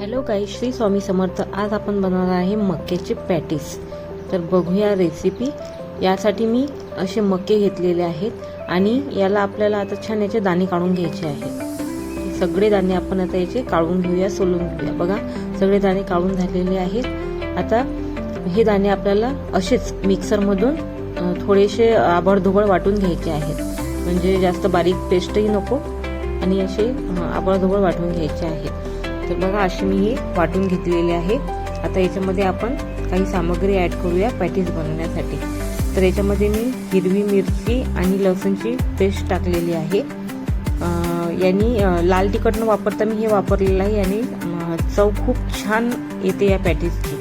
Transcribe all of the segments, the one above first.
Hello गाईस, श्री स्वामी समर्थ। आज आपण बनवणार आहे मक्याचे पॅटीस। तर बघूया रेसिपी। यासाठी मी असे मक्के घेतलेले आहेत आणि याला आपल्याला आता छान याचे दाणे काढून घ्यायचे आहेत। सगळे दाणे आपण आता याचे काढून घेऊया, सोलून घेऊया। बघा, सगळे दाणे काढून झालेले आहेत। आता हे दाणे आपल्याला असेच मिक्सरमधून थोडेसे आबडधोबड वाटून घ्यायचे आहेत, म्हणजे जास्त बारीक पेस्टही नको आणि असे आबडधोबड वाटून घ्यायचे आहेत। तर बघा, असे मी हे वाटून घेतलेले आहे। आता याच्यामध्ये आपण काही सामग्री ऍड करूया पॅटीस बनवण्यासाठी। तर याच्यामध्ये मी हिरवी मिरची आणि लसूणची पेस्ट टाकलेली आहे। यानी लाल तिखट न वापरता मी हे वापरलेलं आहे आणि चव खूप छान येते या पॅटीसची।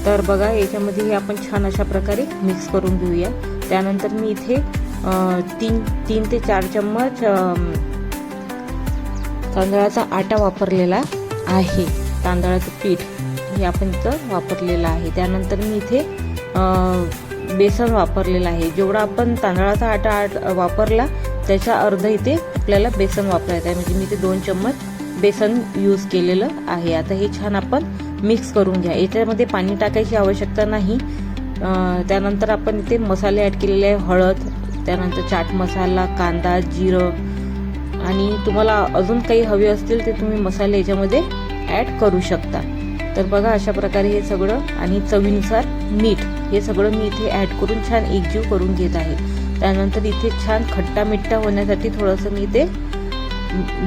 तर बघा, याच्यामध्ये हे आपण छान अशा प्रकारे मिक्स करून घेऊया। त्यानंतर मी इथे 3 ते 4 चम्मच तांदळाचा आटा वापरलेला आहे। तांदळाचं पीठ हे आपण इथं वापरलेलं आहे। त्यानंतर मी इथे बेसन वापरलेलं आहे। जेवढा आपण तांदळाचा आटा वापरला त्याच्या अर्ध इथे आपल्याला बेसन वापरायचं आहे, म्हणजे मी इथे 2 चम्मच बेसन यूज केलेलं आहे। आता हे छान आपण मिक्स करून घ्या। याच्यामध्ये पाणी टाकायची आवश्यकता नाही। त्यानंतर आपण इथे मसाले ऍड केलेले आहे, हळद, त्यानंतर चाट मसाला, कांदा, जिरं आणि तुम्हाला अजून काही हवे असतील ते तुम्ही मसाले याच्यामध्ये ऍड करू शकता। तर बघा, अशा प्रकारे हे सगळं आणि चवीनुसार मीठ हे सगळं मी इथे ऍड करून छान एकजीव करून घेत आहे। त्यानंतर इथे छान खट्टा मिठ्ठा होण्यासाठी थोडंसं मी इथे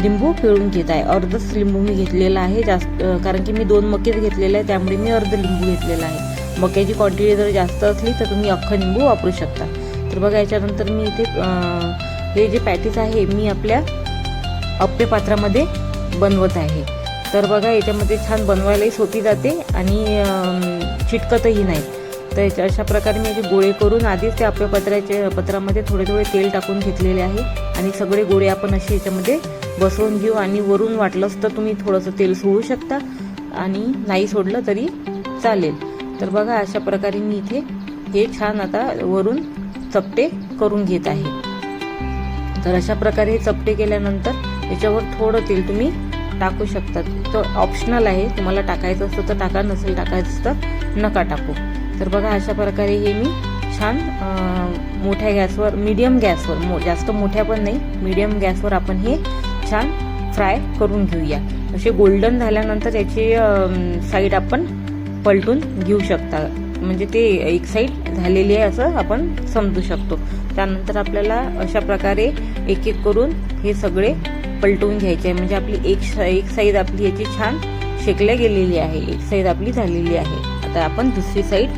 लिंबू पिळून घेत आहे। अर्धच लिंबू मी घेतलेला आहे, जास्त कारण की मी 2 मकेच घेतलेले आहे, त्यामुळे मी अर्ध लिंबू घेतलेला आहे। मक्याची क्वांटिटी जर जास्त असली तर तुम्ही अख्खा लिंबू वापरू शकता। तर बघा, याच्यानंतर मी इथे हे जे पॅटीस आहे मी आपल्या अप्पे पात्रामध्ये बनवत आहे। तर बघा, याच्यामध्ये छान बनवायलाही सोपी जाते आणि चिटकतही नाही। तर अशा प्रकारे मी याचे गोळे करून आधीच त्या अप्पे पत्रामध्ये थोडे थोडे तेल टाकून घेतलेले आहे आणि सगळे गोळे आपण असे याच्यामध्ये बसवून घेऊ। आणि वरून वाटलंच तर तुम्ही थोडंसं तेल सोडू शकता आणि नाही सोडलं तरी चालेल। तर बघा, अशा प्रकारे मी इथे हे छान आता वरून चपटे करून घेत आहे। तर अशा प्रकारे हे चपटे केल्यानंतर याच्यावर थोडं तेल तुम्ही टाकू शकता। तो ऑप्शनल आहे, तुम्हाला टाकायचं असतं तर टाका, नसेल टाकायचं तर नका टाकू। तर बघा, अशा प्रकारे हे मी छान मोठ्या गॅसवर, मीडियम गॅसवर, जास्त मोठ्या पण नाही, मीडियम गॅसवर आपण हे छान फ्राय करून घेऊया। असे गोल्डन झाल्यानंतर याची साईड आपण पलटून घेऊ शकता, म्हणजे ते एक साईड झालेली आहे असं आपण समजू शकतो। त्यानंतर आपल्याला अशा प्रकारे एक एक करून हे सगळे पलटवून घ्यायचे आहे, म्हणजे आपली एक साईड आपली याची छान शेकल्या गेलेली आहे, एक साईड आपली झालेली आहे। आता आपण दुसरी साईड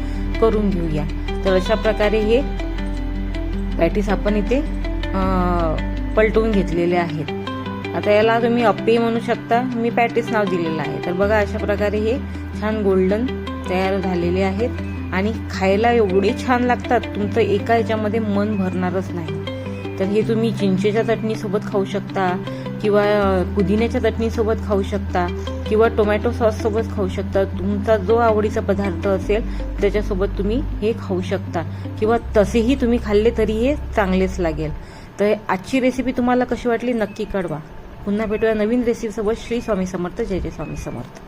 करून घेऊया। तर अशा प्रकारे हे पॅटीस आपण इथे पलटवून घेतलेले आहेत। आता याला तुम्ही अप्पे म्हणू शकता, मी पॅटीस नाव दिलेलं आहे। तर बघा, अशा प्रकारे हे छान गोल्डन तयार झालेले आहेत आणि खायला एवढे छान लागतात, तुमचं एका ह्याच्यामध्ये मन भरणारच नाही। तर हे तुम्ही चिंचेच्या चटणीसोबत खाऊ शकता किंवा पुदिन्याच्या चटणीसोबत खाऊ शकता किंवा टोमॅटो सॉस सोबत खाऊ शकता। तुमचा जो आवडीचा पदार्थ असेल त्याच्यासोबत तुम्ही हे खाऊ शकता किंवा तसेही तुम्ही खाल्ले तरी हे चांगलेच लागेल। तर आजची रेसिपी तुम्हाला कशी वाटली नक्की कळवा। पुन्हा भेटूया नवीन रेसिपीसोबत। श्री स्वामी समर्थ। जय जय स्वामी समर्थ।